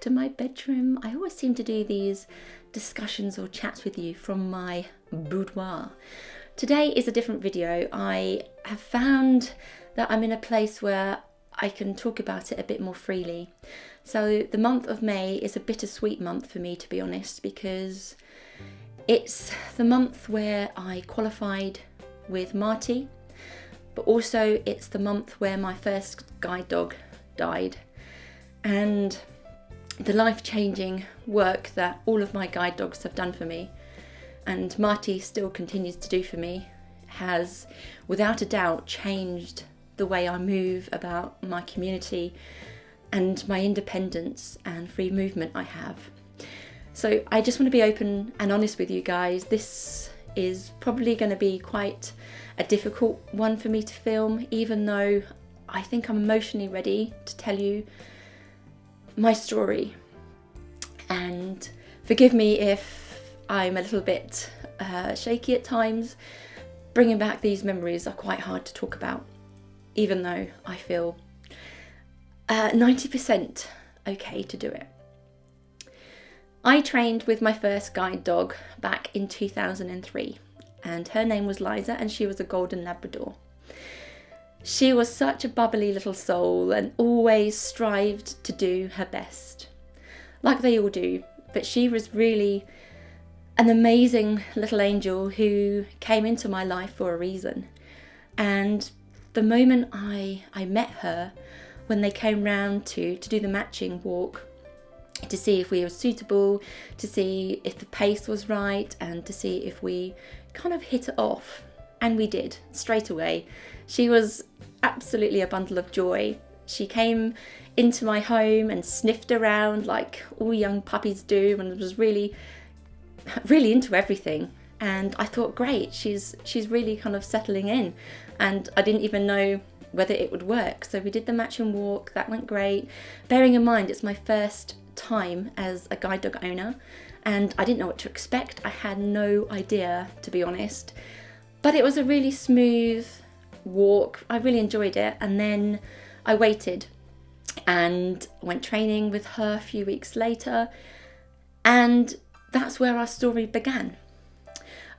to my bedroom. I always seem to do these discussions or chats with you from my boudoir. Today is a different video. I have found that I'm in a place where I can talk about it a bit more freely. So the month of May is a bittersweet month for me, to be honest, because it's the month where I qualified with Marty, but also it's the month where my first guide dog died. And the life-changing work that all of my guide dogs have done for me, and Marty still continues to do for me, has without a doubt changed the way I move about my community and my independence and free movement I have. So I just want to be open and honest with you guys. This is probably going to be quite a difficult one for me to film, even though I think I'm emotionally ready to tell you my story. And forgive me if I'm a little bit shaky at times. Bringing back these memories are quite hard to talk about, even though I feel 90% okay to do it. I trained with my first guide dog back in 2003, and her name was Liza, and she was a golden Labrador. She was such a bubbly little soul and always strived to do her best, like they all do, but she was really an amazing little angel who came into my life for a reason. And the moment I met her, when they came round to do the matching walk, to see if we were suitable, to see if the pace was right, and to see if we kind of hit it off. And we did, straight away. She was absolutely a bundle of joy. She came into my home and sniffed around like all young puppies do, and was really into everything. And I thought, great, she's really kind of settling in. And I didn't even know whether it would work. So we did the match and walk, that went great. Bearing in mind, it's my first time as a guide dog owner, and I didn't know what to expect. I had no idea, to be honest. But it was a really smooth walk. I really enjoyed it. And then I waited and went training with her a few weeks later. And that's where our story began.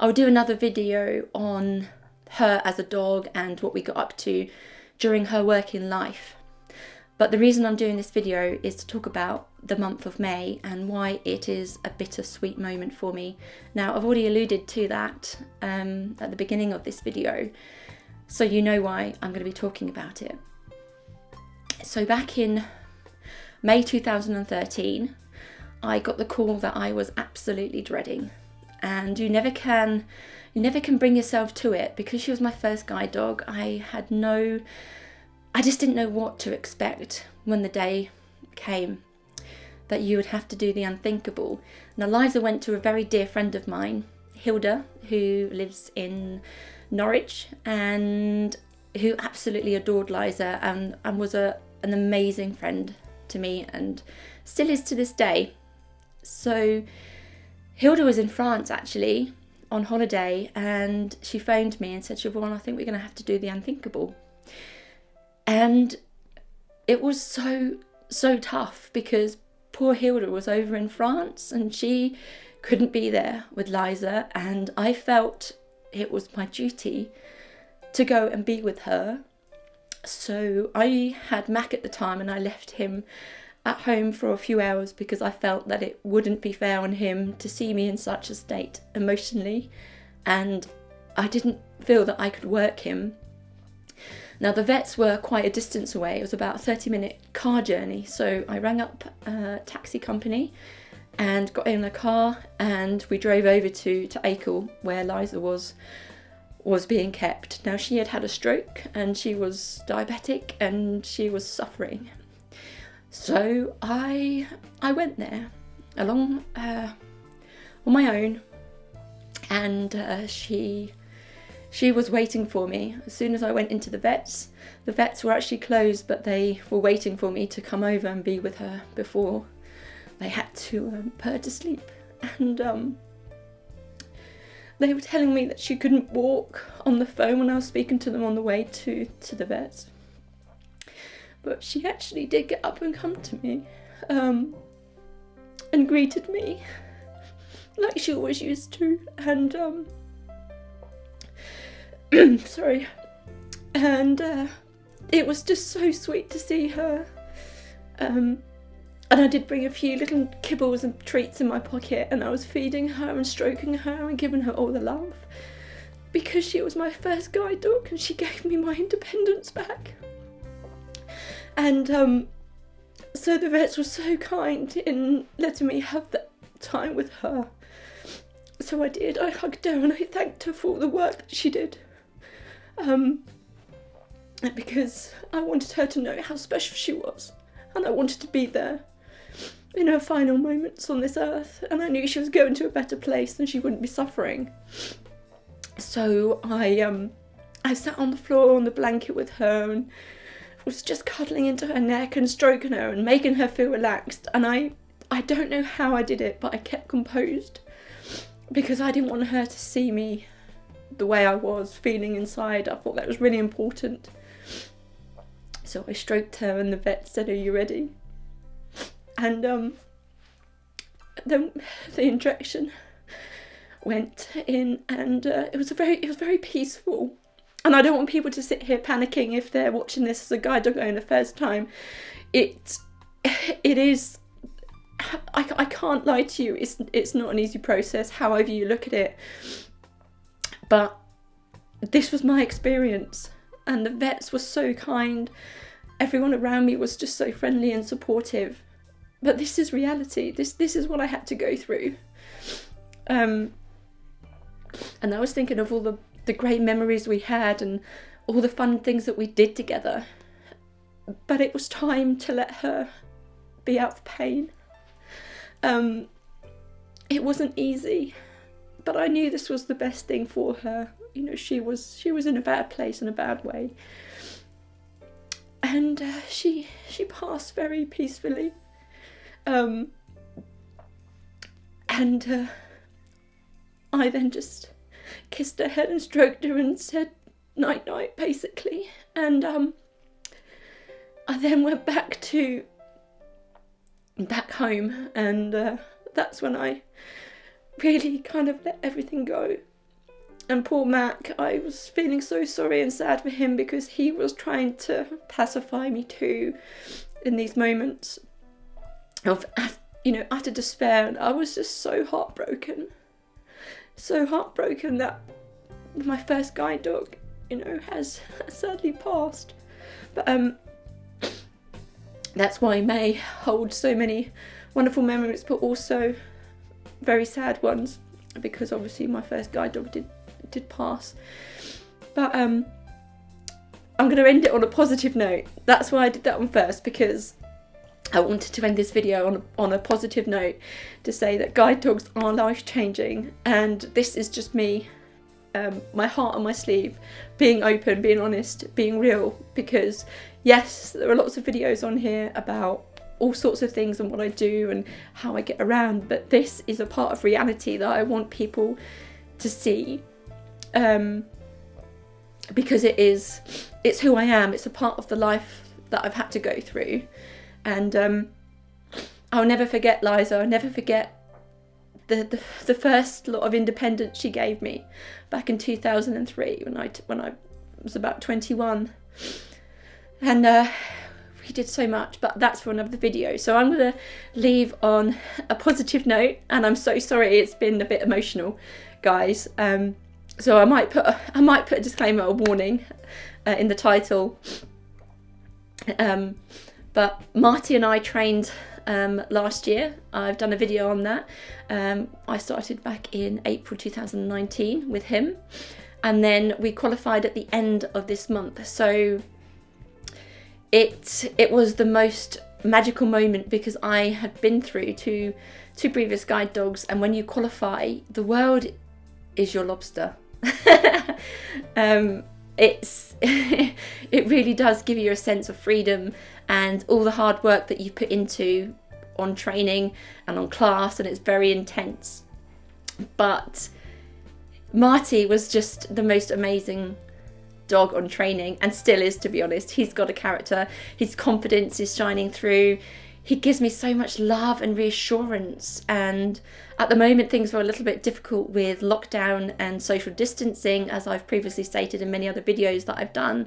I'll do another video on her as a dog and what we got up to during her working life. But the reason I'm doing this video is to talk about the month of May and why it is a bittersweet moment for me. Now, I've already alluded to that at the beginning of this video, so you know why I'm going to be talking about it. So back in May 2013, I got the call that I was absolutely dreading. And you never can bring yourself to it. Because she was my first guide dog, I just didn't know what to expect when the day came that you would have to do the unthinkable. Now, Liza went to a very dear friend of mine, Hilda, who lives in Norwich, and who absolutely adored Liza and was an amazing friend to me, and still is to this day. So Hilda was in France actually on holiday, and she phoned me and said, Siobhan, I think we're going to have to do the unthinkable. And it was so tough because poor Hilda was over in France and she couldn't be there with Liza, and I felt it was my duty to go and be with her. So I had Mac at the time, and I left him at home for a few hours because I felt that it wouldn't be fair on him to see me in such a state emotionally, and I didn't feel that I could work him. Now, the vets were quite a distance away. It was about a 30-minute car journey. So I rang up a taxi company and got in a car, and we drove over to Acle, where Liza was being kept. Now, she had had a stroke and she was diabetic and she was suffering. So I went there along on my own, and she was waiting for me. As soon as I went into the vets were actually closed, but they were waiting for me to come over and be with her before they had to put her to sleep. And they were telling me that she couldn't walk on the phone when I was speaking to them on the way to the vets. But she actually did get up and come to me. and greeted me like she always used to, and sorry, and it was just so sweet to see her, and I did bring a few little kibbles and treats in my pocket, and I was feeding her and stroking her and giving her all the love, because she was my first guide dog and she gave me my independence back. And so the vets were so kind in letting me have that time with her. So I did. I hugged her and I thanked her for all the work that she did. Because I wanted her to know how special she was, and I wanted to be there in her final moments on this earth, and I knew she was going to a better place and she wouldn't be suffering. So I sat on the floor on the blanket with her and was just cuddling into her neck and stroking her and making her feel relaxed. And I don't know how I did it, but I kept composed, because I didn't want her to see me the way I was feeling inside. I thought that was really important. So I stroked her and the vet said, "Are you ready?" And then the injection went in, and it was very peaceful. And I don't want people to sit here panicking if they're watching this as a guide dog owner the first time. It is, I can't lie to you, it's not an easy process, however you look at it. But this was my experience, and the vets were so kind. Everyone around me was just so friendly and supportive. But this is reality. This is what I had to go through. And I was thinking of all the great memories we had and all the fun things that we did together. But it was time to let her be out of pain. It wasn't easy, but I knew this was the best thing for her. You know, she was in a bad place, in a bad way. And she passed very peacefully. And I then just kissed her head and stroked her and said night night, basically. And I then went back home, and that's when I really kind of let everything go. And poor Mac, I was feeling so sorry and sad for him, because he was trying to pacify me too in these moments of, you know, utter despair. And I was just so heartbroken that my first guide dog, you know, has sadly passed. But that's why May holds so many wonderful memories, but also very sad ones, because obviously my first guide dog did pass. But I'm going to end it on a positive note. That's why I did that one first, because I wanted to end this video on a positive note, to say that guide dogs are life-changing, and this is just me, my heart on my sleeve, being open, being honest, being real. Because yes, there are lots of videos on here about all sorts of things and what I do and how I get around, but this is a part of reality that I want people to see, because it's who I am. It's a part of the life that I've had to go through. And I'll never forget Liza. I'll never forget the first lot of independence she gave me back in 2003 when I was about 21. And we did so much, but that's for another video. So I'm going to leave on a positive note, and I'm so sorry it's been a bit emotional, guys. So I might put a disclaimer, a warning, in the title. But Marty and I trained last year. I've done a video on that. I started back in April 2019 with him, and then we qualified at the end of this month. So it was the most magical moment, because I had been through two previous guide dogs, and when you qualify, the world is your lobster. It really does give you a sense of freedom, and all the hard work that you put into on training and on class, and it's very intense. But Marty was just the most amazing dog on training, and still is, to be honest. He's got a character, his confidence is shining through, he gives me so much love and reassurance. And at the moment things were a little bit difficult with lockdown and social distancing, as I've previously stated in many other videos that I've done.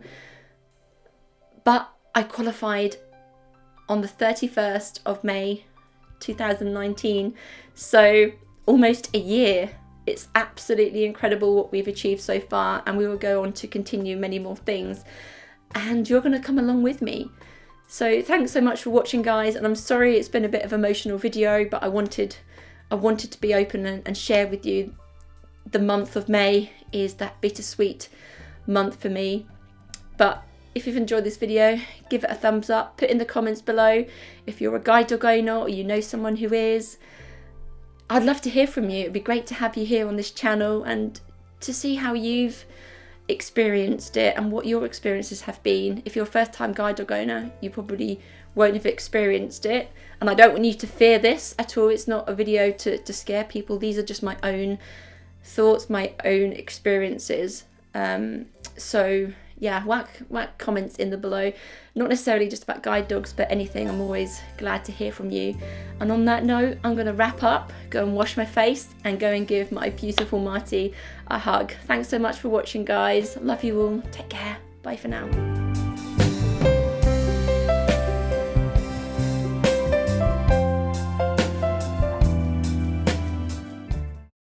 But I qualified on the 31st of May 2019, so almost a year. It's absolutely incredible what we've achieved so far, and we will go on to continue many more things, and you're going to come along with me. So thanks so much for watching, guys, and I'm sorry it's been a bit of an emotional video, but I wanted to be open and share with you. The month of May is that bittersweet month for me. But if you've enjoyed this video, give it a thumbs up, put in the comments below if you're a guide dog owner or you know someone who is. I'd love to hear from you. It'd be great to have you here on this channel and to see how you've experienced it and what your experiences have been. If you're a first time guide dog owner, you probably won't have experienced it, and I don't want you to fear this at all. It's not a video to scare people. These are just my own thoughts, my own experiences. So yeah, whack comments in the below, not necessarily just about guide dogs, but anything. I'm always glad to hear from you. And on that note, I'm going to wrap up, go and wash my face, and go and give my beautiful Marty a hug. Thanks so much for watching, guys. Love you all. Take care. Bye for now.